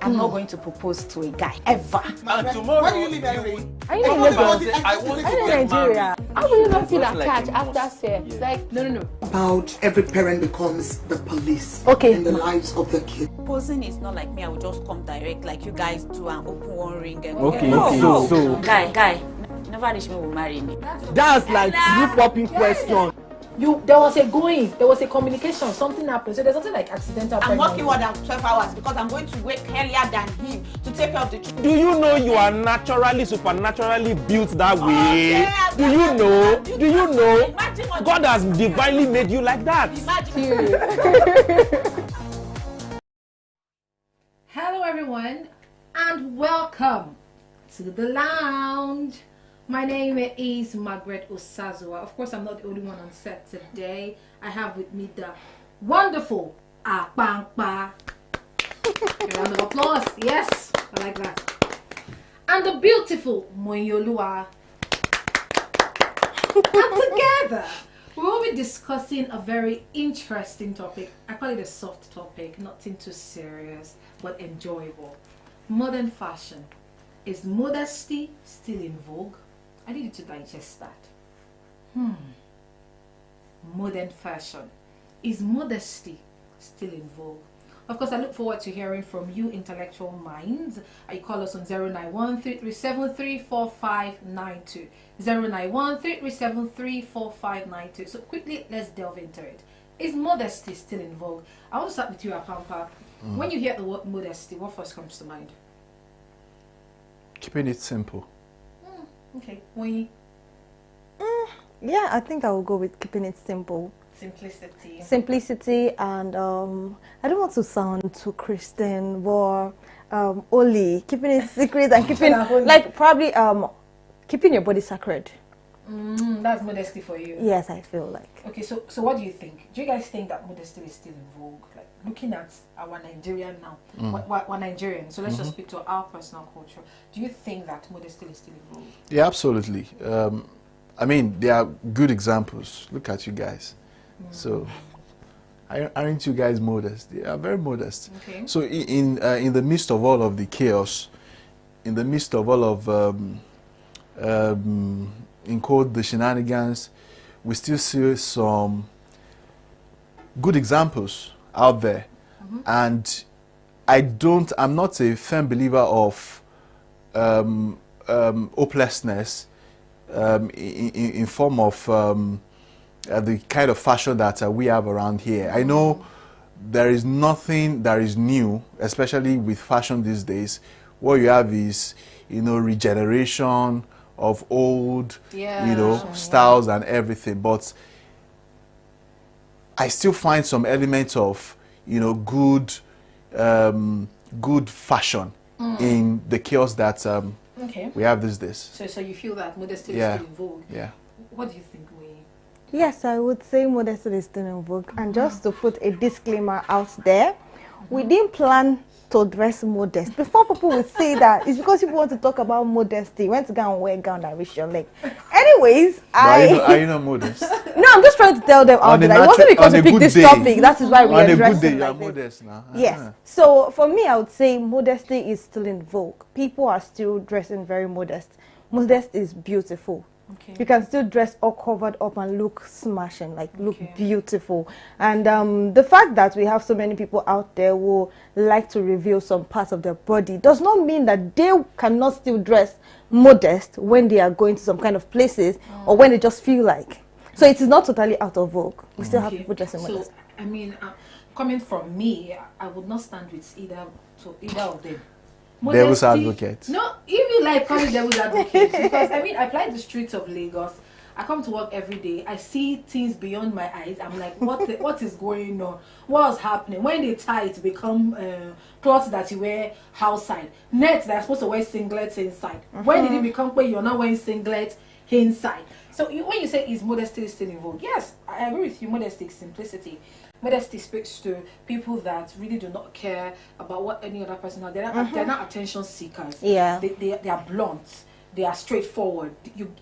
I'm not going to propose to a guy ever. And tomorrow, why do you live every? Are you in Lagos? I want to Are you in get Nigeria? married. How will you not feel Just like attached you after must. sex? It's like, no. About every parent becomes the police Okay. in the lives of the kid. Proposing is not like me, I will just come direct like you guys do and open one ring and Okay, no, okay. no. So- Guy, never reach me will marry me. That's like you popping question. There was a communication, something happened. So there's nothing like accidental I'm pregnancy. working more than 12 hours because I'm going to wake earlier than him to take care of the children. Do you know you are naturally, supernaturally built that way? yeah, Do you know? Do you know? Imagine what God has divinely made you like that. Imagine. Hello everyone and welcome to the lounge. My name is Margaret Osazua. Of course, I'm not the only one on set today. I have with me the wonderful Apangpa. A round of applause. Yes, I like that. And the beautiful Moyolua. And together, we will be discussing a very interesting topic. I call it a soft topic, nothing too serious, but enjoyable. Modern fashion. Is modesty still in vogue? I need you to digest that. Modern fashion. Is modesty still in vogue? Of course, I look forward to hearing from you intellectual minds. You call us on 091-3373-4592. 091-3373-4592. So quickly, let's delve into it. Is modesty still in vogue? I want to start with you, Apampa. When you hear the word modesty, what first comes to mind? Keeping it simple. Okay, Moyi. Yeah, I think I will go with keeping it simple. Simplicity. Simplicity and I don't want to sound too Christian, but only keeping it secret and keeping like probably keeping your body sacred. That's modesty for you. Yes, I feel like. Okay, so what do you think? Do you guys think that modesty is still in vogue? Like looking at our Nigerian now, we're Nigerian, so let's just speak to our personal culture. Do you think that modesty is still in vogue? Yeah, absolutely. I mean, there are good examples. Look at you guys. So, aren't you guys modest? They are very modest. Okay. So, in the midst of all of the chaos, in the midst of all of in quote the shenanigans, we still see some good examples out there. And I'm not a firm believer of hopelessness in form of the kind of fashion that we have around here. I know there is nothing that is new, especially with fashion these days. What you have is, regeneration of old, styles and everything. But I still find some elements of, good fashion in the chaos that we have these days. So you feel that modesty is still in vogue? Yeah. What do you think, Moyi? Yes, I would say modesty is still in vogue. And just to put a disclaimer out there, we didn't plan to dress modest. Before people would say that, it's because people want to talk about modesty. Went to go and wear a gown that reach your leg. Anyways, Are you not modest? No, I'm just trying to tell them out there. It wasn't because we picked this topic. That is why we On are a good dressing day, you are like this. modest now. Yes. So for me, I would say modesty is still in vogue. People are still dressing very modest. Modest is beautiful. Okay. You can still dress all covered up and look smashing, like look beautiful. And the fact that we have so many people out there who like to reveal some parts of their body does not mean that they cannot still dress modest when they are going to some kind of places or when they just feel like. So it is not totally out of vogue. We still have people dressing modest. So, I mean, coming from me, I would not stand with either of them. Devil's advocate. No, if you like calling devil's advocate, because I mean, I fly the streets of Lagos. I come to work every day. I see things beyond my eyes. I'm like, what is going on? What's happening? When they tie it, become clothes that you wear outside. Nets that are supposed to wear singlets inside. When did it become where you're not wearing singlets inside? So when you say is modesty still in vogue? Yes, I agree with you. Modesty is simplicity. Modesty speaks to people that really do not care about what any other person has. They're not attention seekers. Yeah. They are blunt. they are straightforward.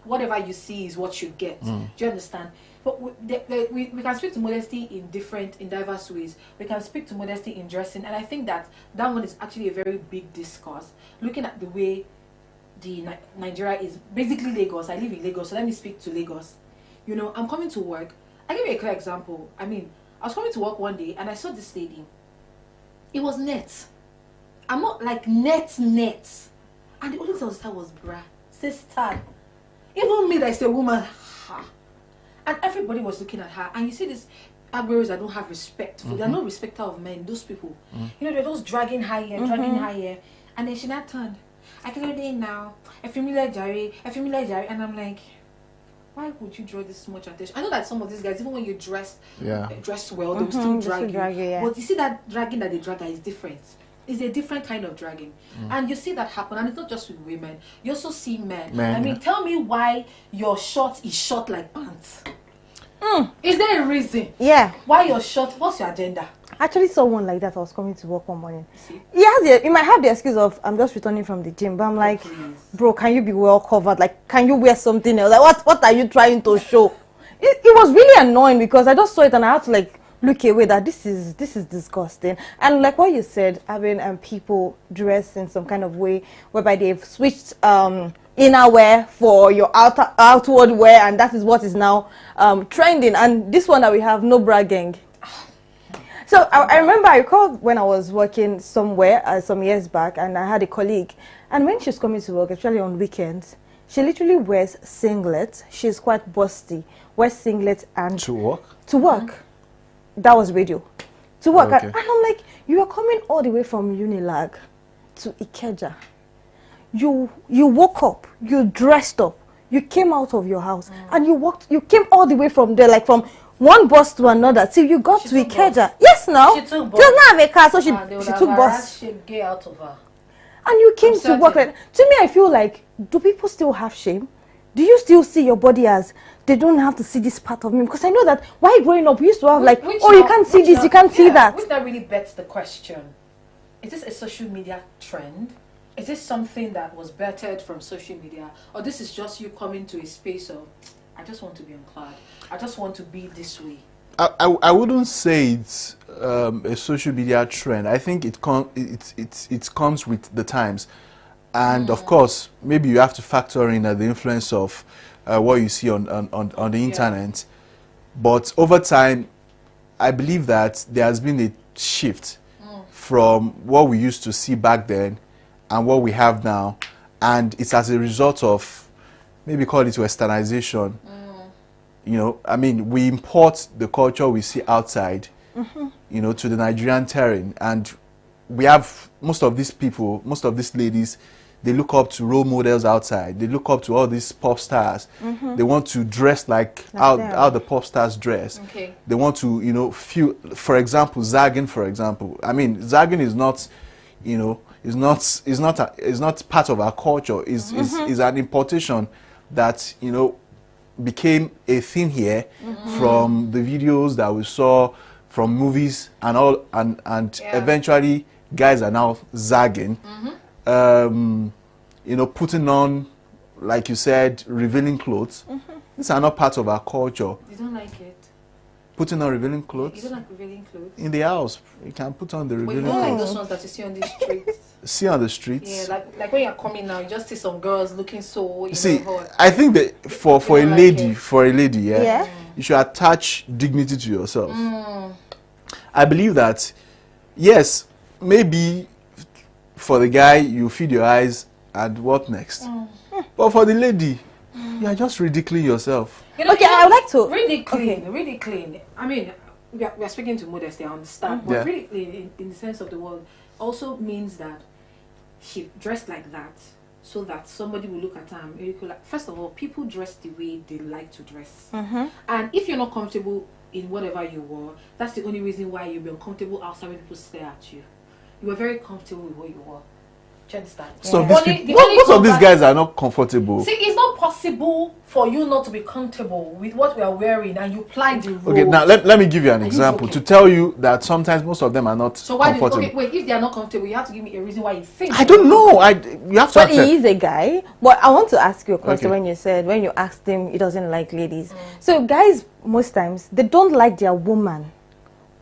Whatever you see is what you get. Do you understand? But we can speak to modesty in diverse ways. We can speak to modesty in dressing, and I think that one is actually a very big discourse. Looking at the way Nigeria is basically Lagos. I live in Lagos, so let me speak to Lagos. You know, I'm coming to work. I'll give you a clear example. I mean, I was coming to work one day and I saw this lady. It was net. I'm not like net. And the only thing I was was bra. Sister. Even me that is a woman. And everybody was looking at her. And you see these Agberos that don't have respect for. They're no respecter of men, those people. You know, they're just dragging her here, dragging her here. And then she not turned. I can't do it now. I feel me like Jerry. And I'm like, why would you draw this much attention? I know that some of these guys, even when you dress well, they will still drag you. But you see that dragging that they drag is different. It's a different kind of dragging. And you see that happen. And it's not just with women. You also see men. I mean, tell me why your short is short like pants. Is there a reason? Yeah. Why your short? What's your agenda? Actually, someone like that I was coming to work one morning. You might have the excuse of I'm just returning from the gym, but I'm like, bro, can you be well covered? Like, can you wear something else? Like, what are you trying to show? It was really annoying because I just saw it and I had to like look away that this is disgusting. And like what you said, having people dress in some kind of way whereby they've switched inner wear for your outward wear, and that is what is now trending. And this one that we have, no bragging. So I remember I recall when I was working somewhere some years back, and I had a colleague, and when she's coming to work, especially on weekends, she literally wears singlets. She's quite busty. Wears singlets and to work. That was radio. To work, okay. and I'm like, you are coming all the way from Unilag to Ikeja. You woke up, you dressed up, you came out of your house, and you came all the way from there, like from one bus to another till you got to Ikeja. Yes, now. She took bus. She does not have a car, so she took bus. Get out of her. And you came to work. Like, to me, I feel like, do people still have shame? Do you still see your body as they don't have to see this part of me? Because I know that while growing up, we used to have you can't see this, you can't see that. Which that really begs the question: is this a social media trend? Is this something that was bettered from social media, or this is just you coming to a space of, I just want to be unclad, I just want to be this way? I wouldn't say it's a social media trend. I think it comes with the times, and of course, maybe you have to factor in the influence of what you see on the internet. But over time, I believe that there has been a shift from what we used to see back then and what we have now, and it's as a result of, maybe call it westernization. You know, I mean, we import the culture we see outside, you know, to the Nigerian terrain, and we have most of these people, most of these ladies, they look up to role models outside. They look up to all these pop stars. They want to dress like how the pop stars dress. They want to, you know, feel, for example, zagging, for example. I mean, zagging is not, you know, is not part of our culture. Is an importation that, you know, became a thing here from the videos that we saw, from movies and all, and eventually guys are now zagging. You know, putting on, like you said, revealing clothes. These are not part of our culture. You don't like it? Putting on revealing clothes? You don't like revealing clothes? In the house, you can put on the revealing clothes. But You don't like those ones that you see on the streets? See on the streets? Yeah, like when you're coming now, you just see some girls looking so, you see, know, hot. I think that for a lady, you should attach dignity to yourself. I believe that, yes, maybe for the guy, you feed your eyes and what next? But for the lady, you are just ridiculing yourself. You know, okay, I would like to... Really clean. I mean, we are speaking to Modesty, I understand. But really clean, in the sense of the word, also means that she dressed like that so that somebody will look at her and really like, first of all, people dress the way they like to dress. And if you're not comfortable in whatever you wore, that's the only reason why you'll be uncomfortable outside when people stare at you. You were very comfortable with what you wore. Do you understand? So Yeah. most of these guys are not comfortable. See, it's not possible for you not to be comfortable with what we are wearing, and you apply the role. Okay, now let me give you an Are you example joking? to tell you that sometimes most of them are not So why comfortable. okay, wait, if they are not comfortable, you have to give me a reason why you think. I don't know. You have to But accept. he is a guy. But I want to ask you a question Okay. when you asked him he doesn't like ladies. So guys, most times, they don't like their woman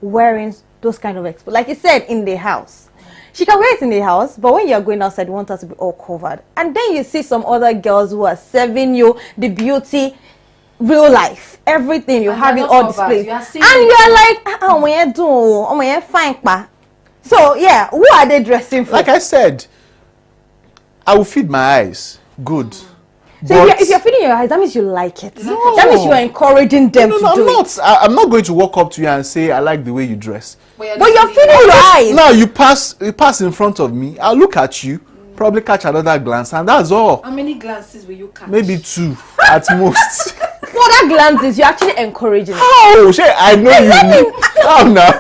wearing those kind of like you said, in the house. She can wear it in the house, but when you're going outside, you want her to be all covered. And then you see some other girls who are serving you the beauty, real life, everything you And have they're in not all covered. displays. You are And seeing you're like, oh my do, oh my fine pa. So yeah, who are they dressing for? Like I said, I will feed my eyes. Good. So if you're feeding your eyes, that means you like it. No. That means you are encouraging them No, to no, do I'm it. not. I'm not going to walk up to you and say I like the way you dress. But you're feeding your eyes. Now you pass in front of me. I'll look at you, probably catch another glance, and that's all. How many glances will you catch? Maybe 2 at most. For that glances, you're actually encouraging it. Oh, shit! I know you. Oh no.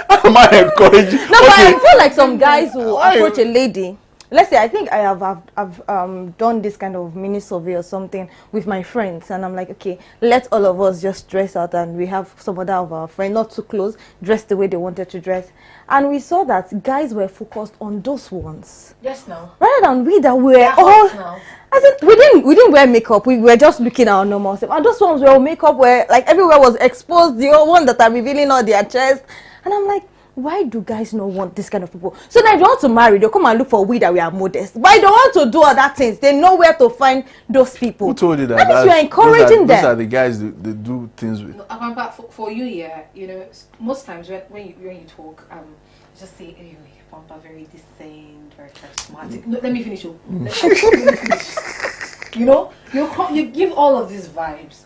How am I encouraging? No, but I Okay. feel like some guys will Why? approach a lady. Let's say I think I've done this kind of mini survey or something with my friends, and I'm like, okay, let all of us just dress out, and we have some other of our friends, not too close, dress the way they wanted to dress, and we saw that guys were focused on those ones Yes, now. rather than we that were They're all. hot now. I said we didn't wear makeup. We were just looking at our normal self, and those ones were makeup where like everywhere was exposed. The one that are revealing all their chest, and I'm like, why do guys not want this kind of people? So now if they want to marry, they'll come and look for we that we are modest. But they don't want to do other things. They know where to find those people. Who told you that? That means you're encouraging Those are them. the guys that do things with. No, but for you, yeah, you know, most times when you talk, just say, anyway, Pampa very decent, very charismatic. No, let me finish. Let me finish. You know, you give all of these vibes.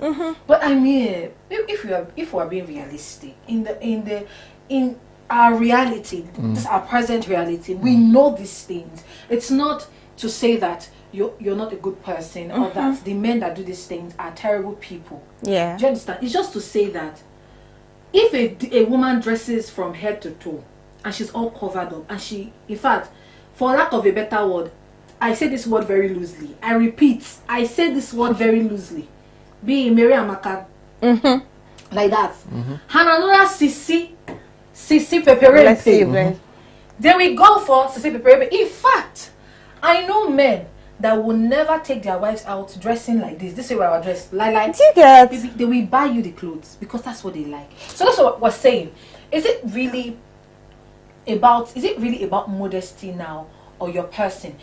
But I mean, if we are being realistic, in our reality, this our present reality, we know these things. It's not to say that you're not a good person or that the men that do these things are terrible people. Yeah. Do you understand? It's just to say that if a woman dresses from head to toe and she's all covered up, and she, in fact, for lack of a better word, I say this word very loosely. I repeat, I say this word very loosely. Be Mary Amaka, like that. Hananura Sisi Let's see. Peperempe. Then we go for Sisi Peperempe. In fact, I know men that will never take their wives out dressing like this. This is where I dress. Like Do you get? they will buy you the clothes because that's what they like. So that's what we're saying. Is it really about modesty now, or your person?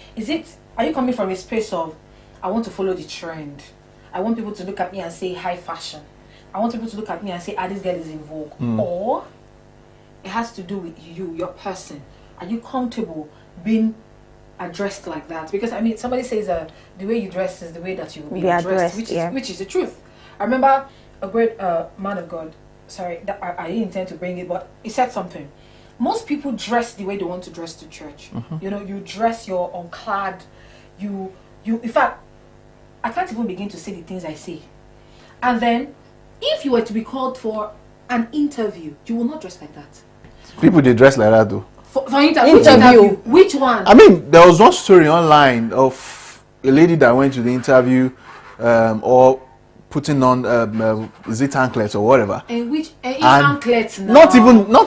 Are you coming from a space of I want to follow the trend? I want people to look at me and say high fashion. I want people to look at me and say, this girl is in Vogue. Or it has to do with you, your person. Are you comfortable being addressed like that? Because I mean, somebody says the way you dress is the way that you will be addressed, which is the truth. I remember a great man of God. Sorry, that I didn't intend to bring it, but he said something. Most people dress the way they want to dress to church. You know, you dress your unclad. You. In fact, I can't even begin to say the things I say. And then, if you were to be called for an interview, you will not dress like that. People they dress like that though. For interview. Which one? I mean, there was one story online of a lady that went to the interview, or putting on is it anklets or whatever. And which And anklets now?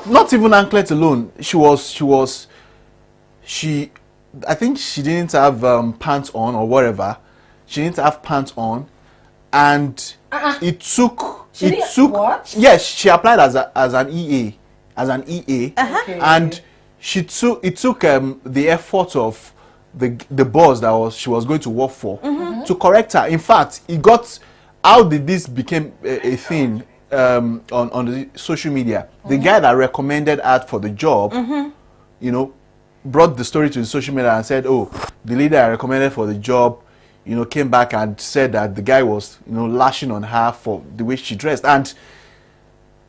Not even anklets alone. She I think she didn't have pants on or whatever. She didn't have pants on, and it took what? Yes, she applied as an EA, Okay. and it took the effort of the boss that she was going to work for to correct her. In fact, it got, how did this became a thing on the social media? The guy that recommended her for the job, you know, brought the story to the social media and said, oh, the leader I recommended for the job, you know, came back and said that the guy was, you know, lashing on her for the way she dressed. And,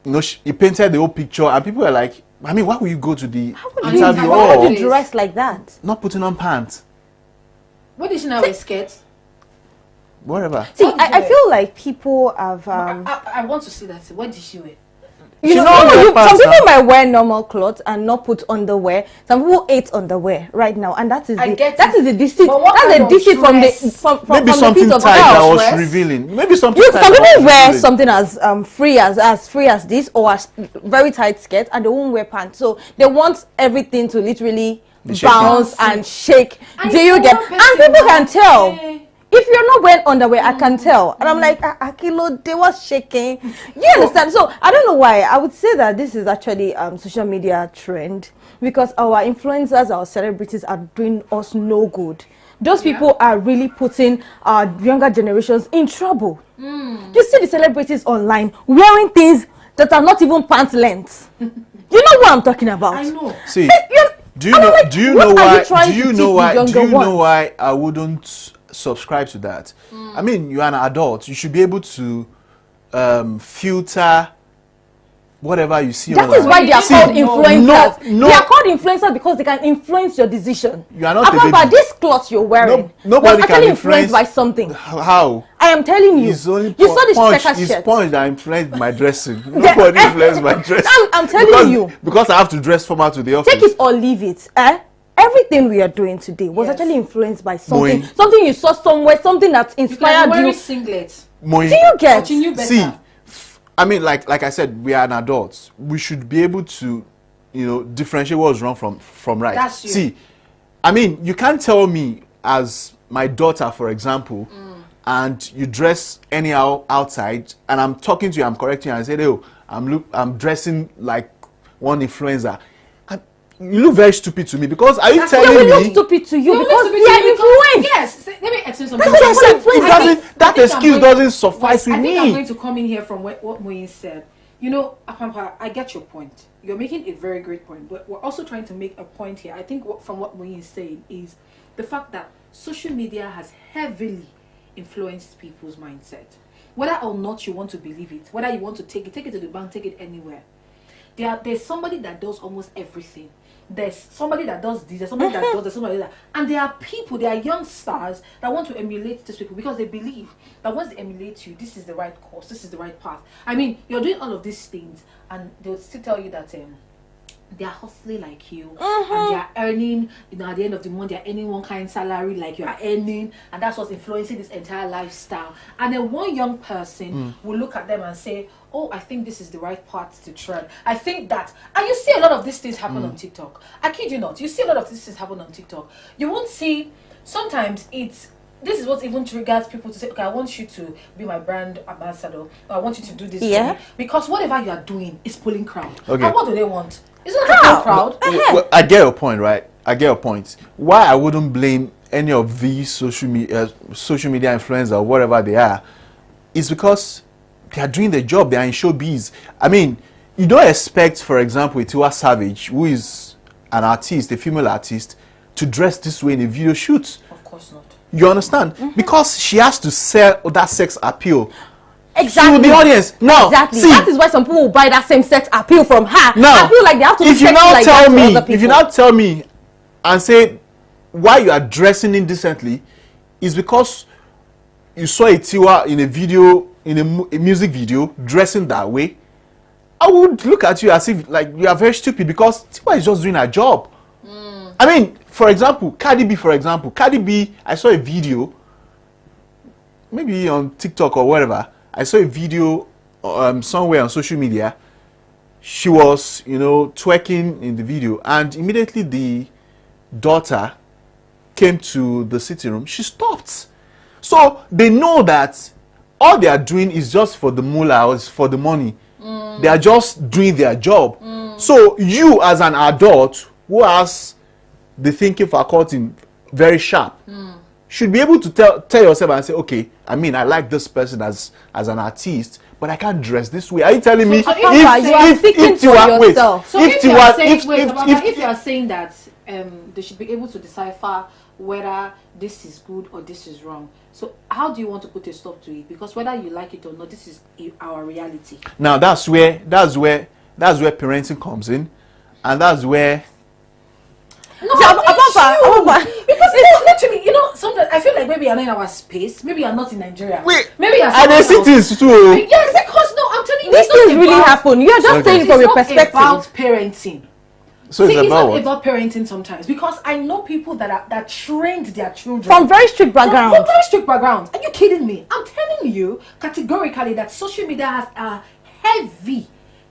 you know, he painted the whole picture, and people were like, I mean, why would you go to the interview? Why would or you dress like that? not putting on pants? What did she now wear skirt? Whatever. See, What did you I wear? feel like people have I want to see that. What did she wear? You know, some people might wear normal clothes and not put underwear. Some people hate underwear right now, and that is the deceit. That's the deceit from maybe from something the tight that was dress. revealing. Maybe something. Some people wear something as free as this, or as very tight skirt, and they won't wear pants. So they want everything to literally bounce and shake. Do you get? And people can tell. If you're not wearing underwear, I can tell. And I'm like, Akilo, they was shaking. You understand? So I don't know why. I would say that this is actually social media trend, because our influencers, our celebrities are doing us no good. Those people are really putting our younger generations in trouble. You see the celebrities online wearing things that are not even pants length. You know what I'm talking about? I know. See, do you know why I wouldn't subscribe to that? I mean, you're an adult. You should be able to filter whatever you see. That is why they are called influencers. They are called influencers because they can influence your decision. You are not about this cloth you're wearing. Nobody can influence by something. How? I am telling you. You saw this checker shirt. It's Punch that influenced my dressing. Nobody influenced my dressing. I'm telling you. Because I have to dress formal to the office. Take it or leave it. Everything we are doing today was actually influenced by something. Something you saw somewhere, something that inspired you. Wearing singlets. Do you get? See, I mean, like I said, we are an adult. We should be able to, differentiate what's wrong from right. That's you. See, I mean, you can't tell me as my daughter, for example, and you dress anyhow outside, and I'm talking to you, I'm correcting you, and I say, "Oh, I'm dressing like one influencer." You look very stupid to me, because are you telling me? We look stupid to you because we are influenced. Yes, let me explain something. That excuse doesn't suffice with me. I think I'm going to come in here from what Moyin said. Apampa, I get your point. You're making a very great point, but we're also trying to make a point here. I think from what Moyin is saying is the fact that social media has heavily influenced people's mindset. Whether or not you want to believe it, whether you want to take it to the bank, take it anywhere. There's somebody that does almost everything. There's somebody that does this, there's somebody that does, there's somebody that, and there are people, there are young stars that want to emulate these people because they believe that once they emulate you, this is the right course, this is the right path. I mean, you're doing all of these things, and they'll still tell you that they are hustling like you, and they are earning, at the end of the month, they are earning one kind of salary like you are earning, and that's what's influencing this entire lifestyle. And then one young person will look at them and say, oh, I think this is the right path to tread. I think that, and you see a lot of these things happen on TikTok. I kid you not, you see a lot of these things happen on TikTok. You won't see, sometimes this is what even triggers people to say, okay, I want you to be my brand ambassador, or I want you to do this for me. Because whatever you are doing is pulling crowd. Okay. And what do they want? It's not a pull crowd. Well, I get your point, right? I get your point. Why I wouldn't blame any of these social media influencers or whatever they are is because they are doing their job. They are in showbiz. I mean, you don't expect, for example, Tiwa Savage, who is an artist, a female artist, to dress this way in a video shoot. Of course not. You understand? Because she has to sell that sex appeal. Exactly. To the audience. No. Exactly. See, that is why some people will buy that same sex appeal from her. No. I feel like they have to if you now like tell me, other people. if you now tell me and say why you are dressing indecently is because you saw a Tiwa in a video, in a music video, dressing that way, I would look at you as if like you are very stupid, because Tiwa is just doing her job. I mean, for example, Cardi B, I saw a video, maybe on TikTok or whatever, I saw a video somewhere on social media. She was, twerking in the video, and immediately the daughter came to the sitting room. She stopped. So they know that all they are doing is just for the moolah, for the money. They are just doing their job. So you, as an adult who has the thinking faculty very sharp, should be able to tell yourself and say, okay, I mean, I like this person as an artist, but I can't dress this way. Are you telling me if you are saying that they should be able to decipher whether this is good or this is wrong, so how do you want to put a stop to it? Because whether you like it or not, this is our reality. Now that's where parenting comes in, and that's where because literally, sometimes I feel like maybe you're not in our space, maybe you're not in Nigeria. Wait, maybe you're and the cities too. Yes, because no, I'm telling you, these things really happen. You're just saying from your perspective. It's not about parenting. So See, it's it's not about about parenting sometimes, because I know people that trained their children From very strict backgrounds. From very strict backgrounds. Are you kidding me? I'm telling you categorically that social media has a heavy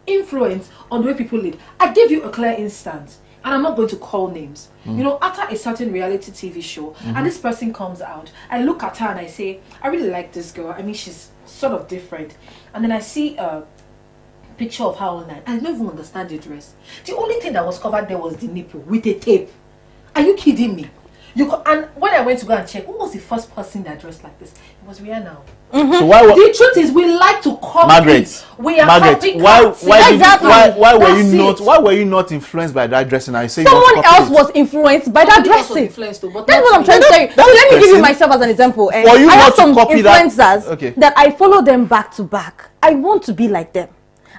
influence on the way people live. I give you a clear instance, and I'm not going to call names. You know, after a certain reality TV show, and this person comes out, I look at her and I say, I really like this girl. I mean, she's sort of different. And then I see a picture of her online. I don't even understand the dress. The only thing that was covered there was the nipple with a tape. Are you kidding me? And when I went to go and check, who was the first person that dressed like this? It was Rihanna. So why The truth is, we like to copy. Margaret, We are Margaret, copycats. why were you not influenced by that dressing? I say Someone else was influenced by that dressing. That's what I'm trying to tell you. So let me give you myself as an example. For you I have not to some copy that- influencers Okay. that I follow them back to back. I want to be like them.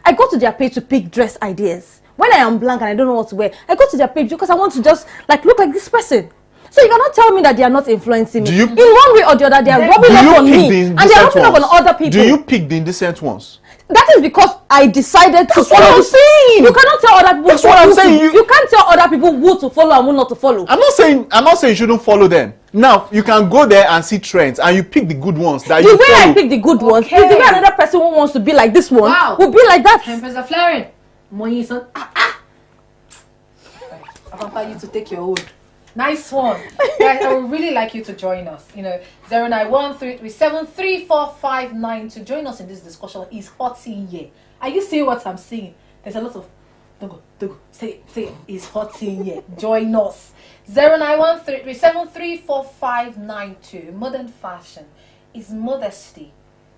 I go to their page to pick dress ideas. When I am blank and I don't know what to wear, I go to their page because I want to just like look like this person. So you cannot tell me that they are not influencing me. In one way or the other, they are rubbing off on me, and they are rubbing off on other people. Do you pick the indecent ones? That is because I decided to That's follow. what I'm saying. You cannot tell other people. That's what I'm who saying. You can't tell other people who to follow and who not to follow. I'm not saying you shouldn't follow them. Now you can go there and see trends, and you pick the good ones that The you way follow. I pick the good ones is the way another person who wants to be like this one will be like that. Tempers are flaring. Money son. I want you to take your own. Nice one. Guys, I would really like you to join us. 0913373459 to join us in this discussion. Is hot in here. Are you seeing what I'm seeing? There's a lot of don't go. Say it. It's hot in here. Join us. 0913373459. Modern fashion. Is modesty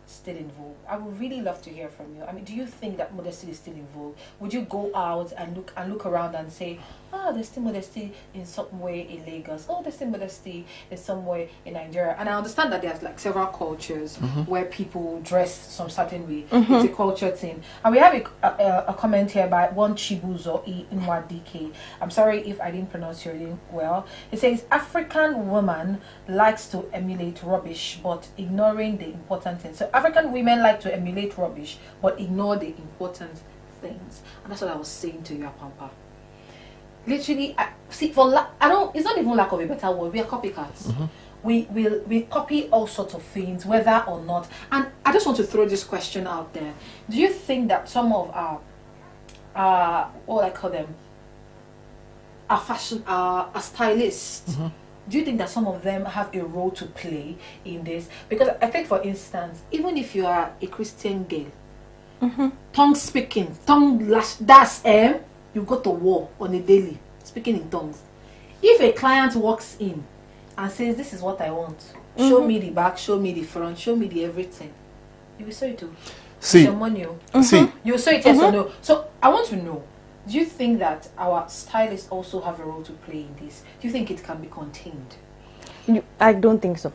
still in vogue? I would really love to hear from you. I mean, do you think that modesty is still in vogue? Would you go out and look around and say, there's still modesty in some way in Lagos. Oh, there's still modesty in some way in Nigeria. And I understand that there's like several cultures where people dress some certain way. It's a culture thing. And we have a comment here by one Chibuzo Inwadike. I'm sorry if I didn't pronounce your name well. It says, African woman likes to emulate rubbish but ignoring the important things. So African women like to emulate rubbish but ignore the important things. And that's what I was saying to you, Pampa. Literally, it's not even lack of a better word. We are copycats. We copy all sorts of things, whether or not. And I just want to throw this question out there. Do you think that some of our what I call them, our fashion, our stylists, do you think that some of them have a role to play in this? Because I think, for instance, even if you are a Christian girl, tongue speaking, you go to war on a daily, speaking in tongues. If a client walks in and says, this is what I want, show me the back, show me the front, show me the everything, you will say it too. See, your money. see, You will say it yes or no. So I want to know, do you think that our stylists also have a role to play in this? Do you think it can be contained? I don't think so.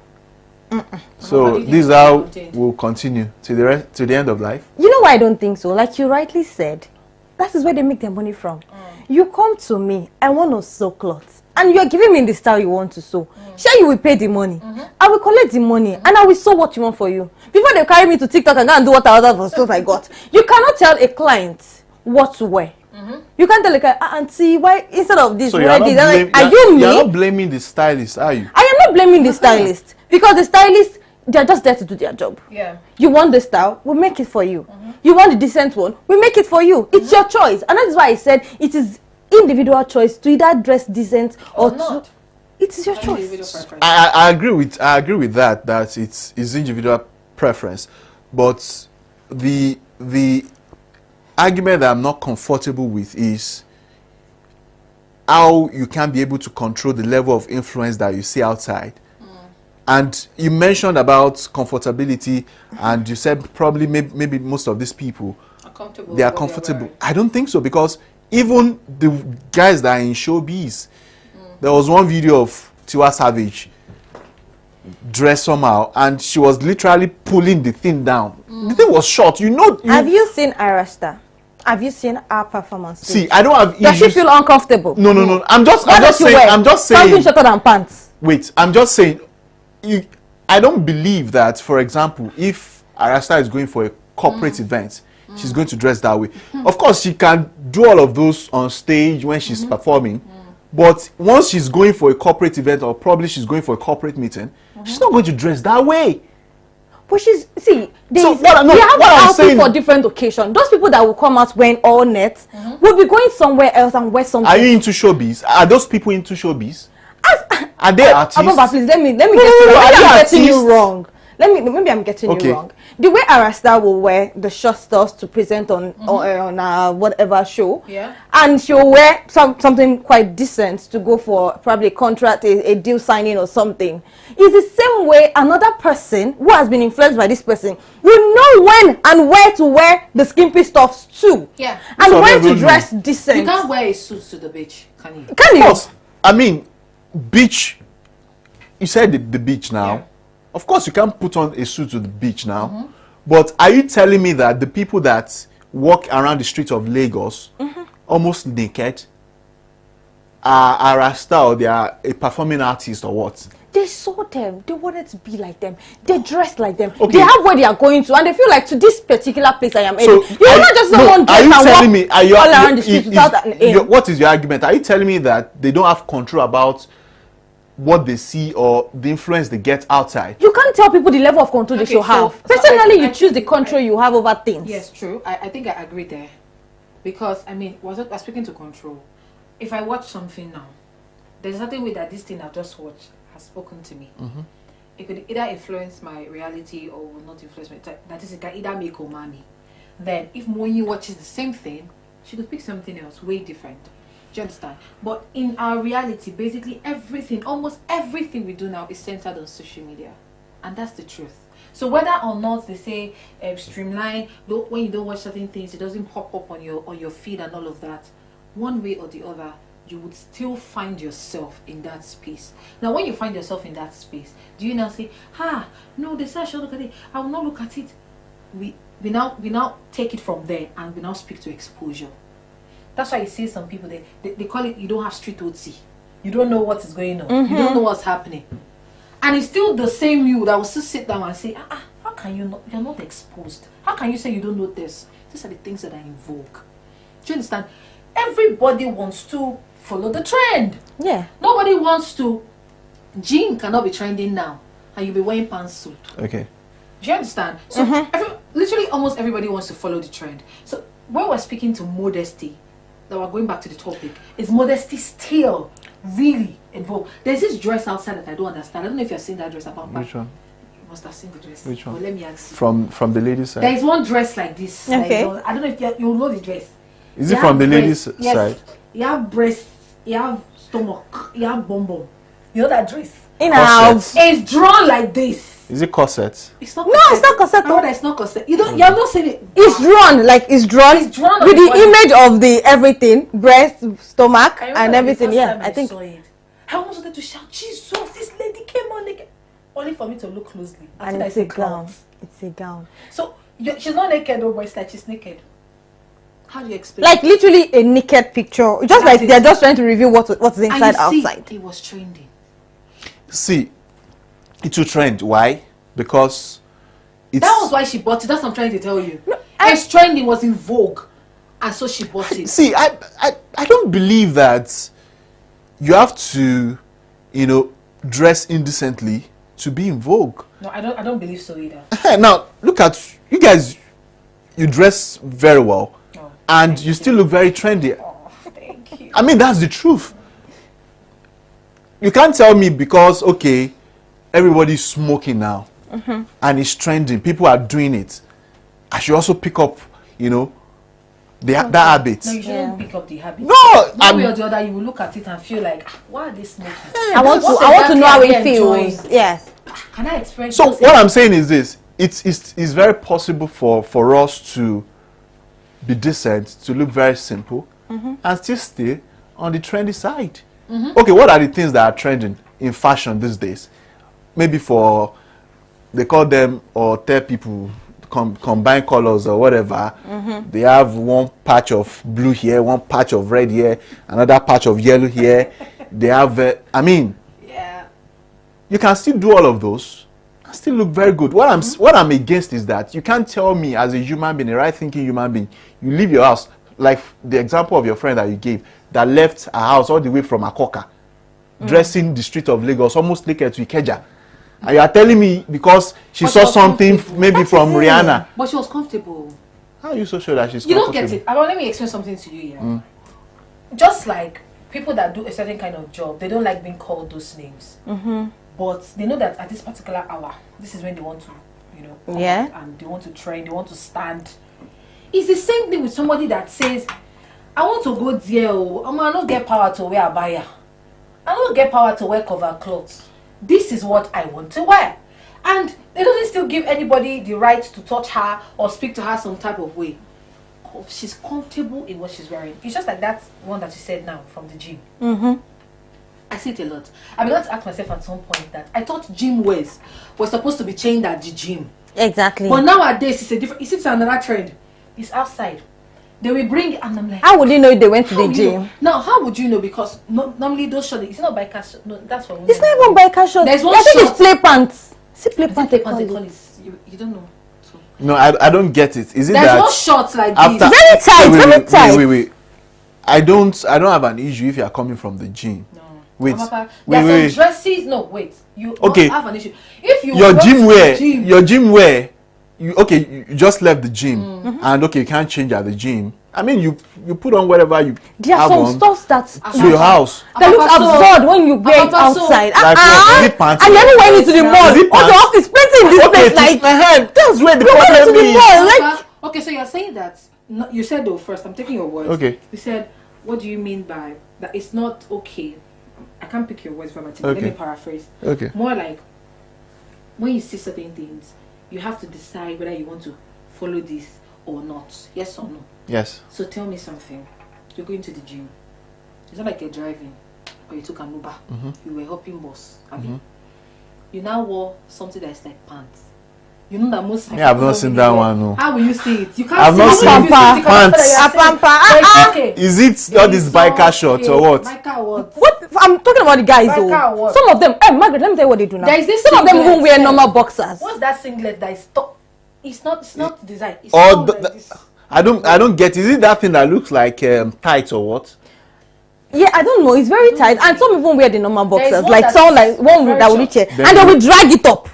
so this is how we'll continue to the end of life. You know why I don't think so? Like you rightly said, that is where they make their money from. You come to me, I want to sew clothes, and you're giving me the style you want to sew. Sure, you will pay the money. I will collect the money, and I will sew what you want for you. Before they carry me to TikTok and go and do what I ordered for stuff I got. You cannot tell a client what to wear. You can't tell a client, auntie, why instead of this, So wear this? Are you me? You're not blaming the stylist, are you? I am not blaming the stylist, because the stylist, they're just there to do their job. Yeah. You want the style, we'll make it for you. You want the decent one, we'll make it for you. It's your choice. And that's why I said it is individual choice to either dress decent or not. It is your choice. I agree with that it's individual preference, but the argument that I'm not comfortable with is how you can be able to control the level of influence that you see outside. And you mentioned about comfortability, and you said probably maybe most of these people they are comfortable. I don't think so, because even the guys that are in showbiz, there was one video of Tiwa Savage dressed somehow, and she was literally pulling the thing down. The thing was short. Have you seen Arasta? Have you seen our performance? See, I don't have issues. Does she feel uncomfortable? No. I'm just saying. Something shorter than pants. Wait, I'm just saying. I don't believe that, for example, if Arasta is going for a corporate event, she's going to dress that way. Of course, she can do all of those on stage when she's performing. But once she's going for a corporate event, or probably she's going for a corporate meeting, she's not going to dress that way. But she's, see, they So have what I'm outfits saying, for different occasions. Those people that will come out wearing all net will be going somewhere else and wear something. are you into showbiz? Are those people into showbiz? Are they artists? Ababa, please let me get you no, wrong. are Maybe they I'm getting you artists? wrong. Maybe I'm getting Okay. you wrong. The way Arasta will wear the short stuffs to present on whatever show, and she'll wear something quite decent to go for probably a contract, a deal signing or something. It's the same way another person who has been influenced by this person will know when and where to wear the skimpy stuffs too. Yeah. And So when to everyone dress decent. You can't wear a suit to the beach, can you? Can you? Of course. I mean, beach. You said the beach now. Yeah. Of course, you can't put on a suit to the beach now. But are you telling me that the people that walk around the streets of Lagos almost naked are a star, or they are a performing artist, or what? They saw them. They wanted to be like them. They dressed like them. Okay. They have where they are going to, and they feel like, to this particular place I am heading. So You will not just someone dress are you and telling walk me, are you, all around the street without an aim. what is your argument? Are you telling me that they don't have control about what they see or the influence they get outside? You can't tell people the level of control they Okay, should have. so Personally, I you choose the think- control you have over things. Yes, true. I think I agree there. Because, I mean, we're speaking to control. If I watch something now, there's a certain way that this thing I've just watched has spoken to me. It could either influence my reality or will not influence my... That is, it can either make or money. Then, if Moyi watches the same thing, she could pick something else, way different. Do you understand? But in our reality, basically everything, almost everything we do now is centered on social media. And that's the truth. So whether or not they say streamline, when you don't watch certain things, it doesn't pop up on your feed and all of that, one way or the other, you would still find yourself in that space. Now, when you find yourself in that space, do you now say, no, they say I should look at it, I will not look at it. We now take it from there, and we now speak to exposure. That's why you see some people, they call it, you don't have street OT. You don't know what is going on. You don't know what's happening. And it's still the same you that will still sit down and say, how can you not, you're not exposed. How can you say you don't know this? These are the things that are in vogue. Do you understand? Everybody wants to follow the trend. Yeah. Nobody wants to, jean cannot be trending now, and you'll be wearing pantsuit. Okay. Do you understand? So literally almost everybody wants to follow the trend. So when we're speaking to modesty, that we're going back to the topic, is modesty still really in vogue? There's this dress outside that I don't understand. I don't know if you've seen that dress about Which one? You must have seen the dress. Which one? But let me ask you. From the ladies' side. There is one dress like this. Okay. Like, I don't know if you know the dress. Is it You from the have ladies' breast, yes. side? You have breast, you have stomach, you have bum bum. You know that dress? In Corset. our house. It's drawn like this. Is it corset? It's not. No, it's not corset. No, it's not corset. You have not seen it. It's drawn, like it's drawn It's drawn on with the the body. image of the everything, breast, stomach, I remember and the everything. first Yeah, time I think. saw it. I almost wanted to shout, Jesus, this lady came on naked. Only for me to look closely. I And think it's I a said gown. clouds. It's a gown. So she's not naked, though, but it's like she's naked. How do you explain? Like literally a naked picture. Just That's like it. they're just trying to reveal what's And inside you see, outside. it was trending. See, it will trend. Why? Because it's... That was why she bought it. That's what I'm trying to tell you. It's trending, was in Vogue, and so she bought it. See, I don't believe that you have to, dress indecently to be in Vogue. No, I don't believe so either. Now, look at you guys. You dress very well, Oh, and you still look very trendy. Oh, thank you. I mean, that's the truth. You can't tell me because, okay, everybody's smoking now, and it's trending. People are doing it. I should also pick up, that habit. No, you shouldn't pick up the habit. No, One way or the other, you will look at it and feel like, why are they smoking? I want to know how it feels. Yes. Can I express? So what I'm saying is this: it's very possible for us to be decent, to look very simple, and still stay on the trendy side. Okay, what are the things that are trending in fashion these days? Maybe they call them, or tell people, combine colors or whatever. They have one patch of blue here, one patch of red here, another patch of yellow here. They have, yeah. you can still do all of those and still look very good. What I'm against is that you can't tell me as a human being, a right-thinking human being, you leave your house, like the example of your friend that you gave, that left her house all the way from Akoka, dressing the street of Lagos, almost naked to Ikeja. And you are telling me because she saw something maybe from Rihanna. But she was comfortable. How are you so sure that she's You comfortable? don't get it. Let me explain something to you here. Just like people that do a certain kind of job, they don't like being called those names. But they know that at this particular hour, this is when they want to, come out and they want to train, they want to stand. It's the same thing with somebody that says, I want to go there, I don't get power to wear a abaya. I don't get power to wear cover clothes. This is what I want to wear. And it doesn't still give anybody the right to touch her or speak to her some type of way. She's comfortable in what she's wearing. It's just like that one that you said now from the gym. I see it a lot. I began to ask myself at some point that I thought gym wears were supposed to be chained at the gym. Exactly. But nowadays it's a different. It's another trend. It's outside. They will bring, and I'm like, how would you know if they went to the gym? Now, how would you know? Because normally those shorts, it's not biker shorts. No, that's for women. It's not even biker shorts. There's one I think short. it's play pants. See play pants. They call it. You don't know. So. No, I don't get it. Is it There's that one shorts like after this. Very tight, very tight. Wait. I don't have an issue if you are coming from the gym. No. Wait. There's some dresses. No, wait. You okay. have an issue. If you your go gym to wear, the gym, your gym wear, you just left the gym and okay, you can't change at the gym. I mean, you put on whatever you there are have some on stuff that's to your house. that looks absurd when you wear it outside. Like what? Is it pants? And you're wearing it to the mall. Is it Also, pants? office plenty in this place. Like that's where the you wear it to problem the mall. is. Like okay, so you're saying that you said though first. I'm taking your words. Okay. You said, what do you mean by that? It's not okay. I can't pick your words verbatim. Okay. Let me paraphrase. Okay. More like when you see certain things, you have to decide whether you want to follow this or not. Yes or no. Yes. So tell me something. You're going to the gym. It's not like you're driving or you took an Uber. You were helping boss. You now wore something that's like pants. You know that most. Yeah, I've not seen that one. No. How will you see it? You can't. I've see not it. seen How will you pants. see it? Because Pants. that's what you're saying. Okay. Is it all these It's biker shorts or what? Biker what? what? I'm talking about the guys Biker though. what? Some of them. Hey, Margaret, let me tell you what they do now. There is this Some of them singlet even wear set. normal boxers. What's that singlet that is stuck? It's not designed. It's Or all like this. I don't get. Is it that thing that looks like tights or what? Yeah, I don't know. It's very tight, and some even wear the normal boxers, one like that someone is like one very that will short. reach it, Then and they you- will drag it up.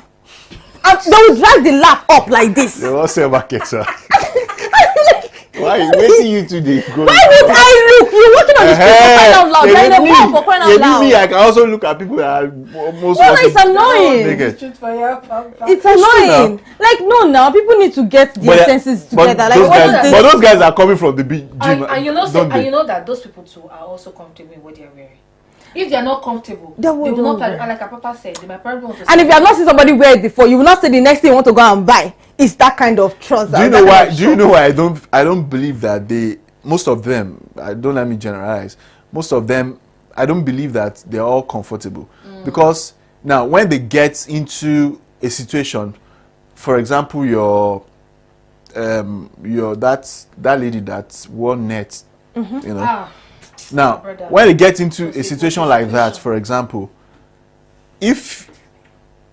And they will drag the lap up like this. They will sell market, sir. Why? Where see you today? Go. Why would I look? You're walking on the street for crying out loud. You're in a mall for crying out loud. Me, I can also look at people that are almost. No, walking it's annoying. naked. Shoot for your pamper. It's annoying. Like no, now people need to get their senses together. Like those what guys, is but this? those guys are coming from the big gym. And you know, don't they? and you know that those people too are also comfortable in what they are wearing. If they are not comfortable, They they will will not. wear. And like Papa said, they might probably want to. And if you have not seen somebody wear it before, you will not say the next thing you want to go and buy is that kind of trouser. Do you know why? Do you know why I don't believe that they? Most of them. Don't let me generalize. Most of them, I don't believe that they're all comfortable because now when they get into a situation, for example, your that lady that wore net, you know. Now, brother. when they get into a situation like that, for example, if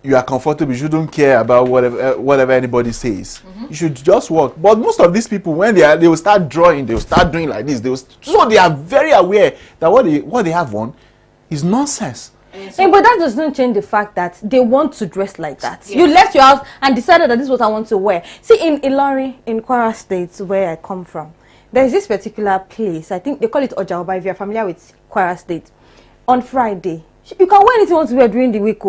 you are comfortable, you don't care about whatever anybody says. You should just walk. But most of these people, when they will start drawing, they will start doing like this. So they are very aware that what they have on is nonsense. Hey, but that doesn't change the fact that they want to dress like that. You left your house and decided that this is what I want to wear. See, in Ilori, in Kwara State, where I come from, there is this particular place. I think they call it Ojaoba. If you're familiar with Kwara State, on Friday, you can wear anything you want to wear during the week,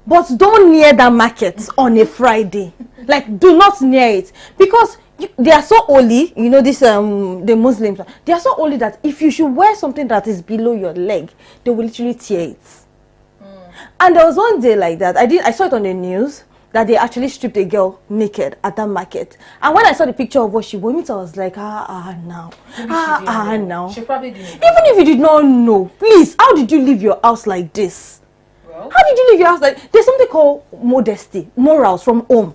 but don't near that market on a Friday. Like, do not near it because they are so holy. You know this the Muslims. They are so holy that if you should wear something that is below your leg, they will literally tear it. And there was one day like that. I saw it on the news that they actually stripped a girl naked at that market. And when I saw the picture of what she wore, I was like, now. Now. She probably didn't. Even if you did not know, please, how did you leave your house like this? Well, How did you leave your house like there's something called modesty, morals from home.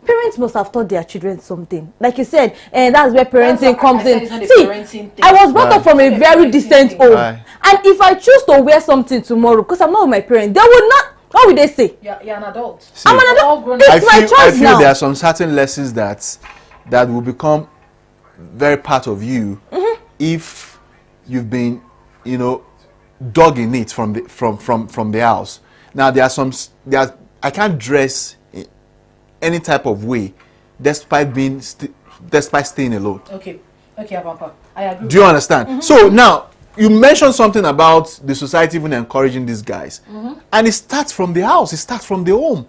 Parents must have taught their children something. Like you said, and that's where parenting That's comes what I in. said, it's See, not a parenting thing. I was brought up from a It's very a distant parenting home. thing. And if I choose to wear something tomorrow, because I'm not with my parents, they would not. What would they say? You're an adult. See, I'm an adult. All grown It's up. my I choice feel now. there are some certain lessons that will become very part of you if you've been, you know, dug in it from the house. Now I can't dress in any type of way despite staying alone. Okay, Papa. I agree. Do you understand? So now you mentioned something about the society even encouraging these guys, and it starts from the house. It starts from the home.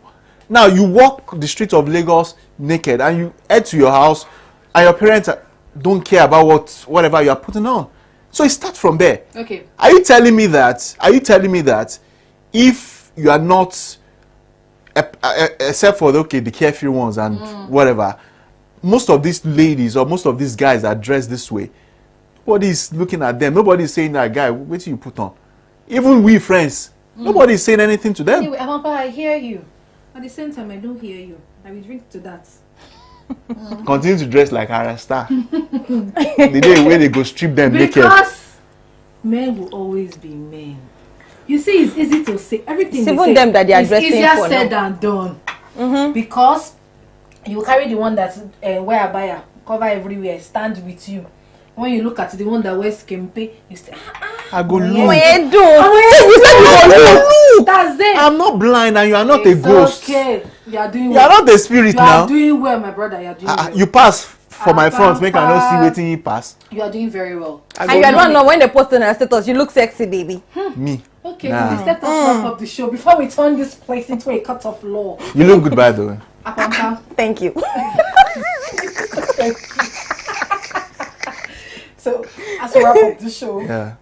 Now you walk the streets of Lagos naked, and you head to your house, and your parents don't care about whatever you are putting on. So it starts from there. Okay. Are you telling me that if you are not, except for the carefree ones and whatever, most of these ladies or most of these guys are dressed this way, nobody's looking at them. Nobody's saying, that guy, what do you put on? Even we friends, nobody's saying anything to them. Anyway, Papa, I hear you. At the same time, I don't hear you. I will drink to that. Continue to dress like a star. The day where they go strip them naked. Because men will always be men. You see, it's easy to say everything. It's even them that they are dressing easier for said now. than done. Because you carry the one that's wear a buyer, cover everywhere, stand with you. When you look at the one that wears kempe, you say, I go look. That's it. I'm not blind and you are not It's a ghost. Okay. You are doing You are well. not a spirit You now. are doing well, my brother. You are doing well. You pass for my front, Papa. make I not see waiting you pass. You are doing very well. And you don't know when they post on their status, you look sexy, baby. Me. Okay, Nah. please let us wrap up the show before we turn this place into a cut-off law. You look good by the way. Apampa. Thank you. So, as we wrap up the show, Yeah.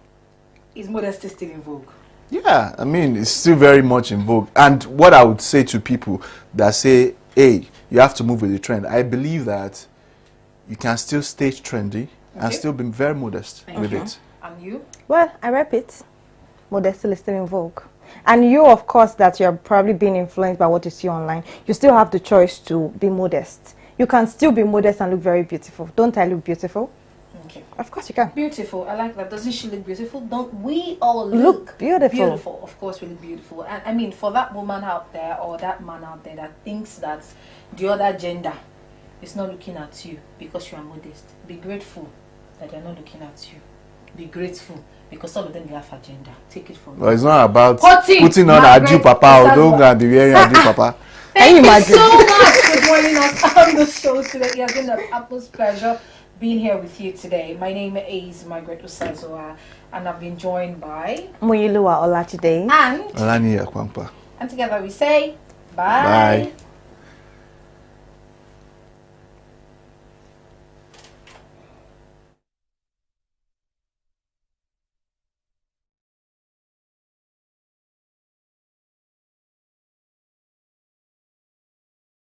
is Modesty still in vogue? Yeah, I mean, it's still very much in vogue. And what I would say to people that say, hey, you have to move with the trend, I believe that you can still stay trendy and still be very modest with it. And you? Well, I rep it. Modesty is still in vogue. And you, of course, that you're probably being influenced by what you see online, you still have the choice to be modest. You can still be modest and look very beautiful. Don't I look beautiful? Okay. Of course you can. Beautiful. I like that. Doesn't she look beautiful? Don't we all Look beautiful. Beautiful. Of course we look beautiful. And I mean, for that woman out there or that man out there that thinks that the other gender is not looking at you because you are modest, be grateful that they're not looking at you. Be grateful because all of them have agenda. Take it from Well, me. it's not about Putting putting on Margaret Aju Papa or Osazuwa. don't go and be wearing Aju Papa. Thank you imagine? so much for joining us on the show today. It has been an utmost pleasure being here with you today. My name is Margaret Osazuwa, and I've been joined by Muyiluwa Olachide. and Olani Akwampa. together we say bye. Bye.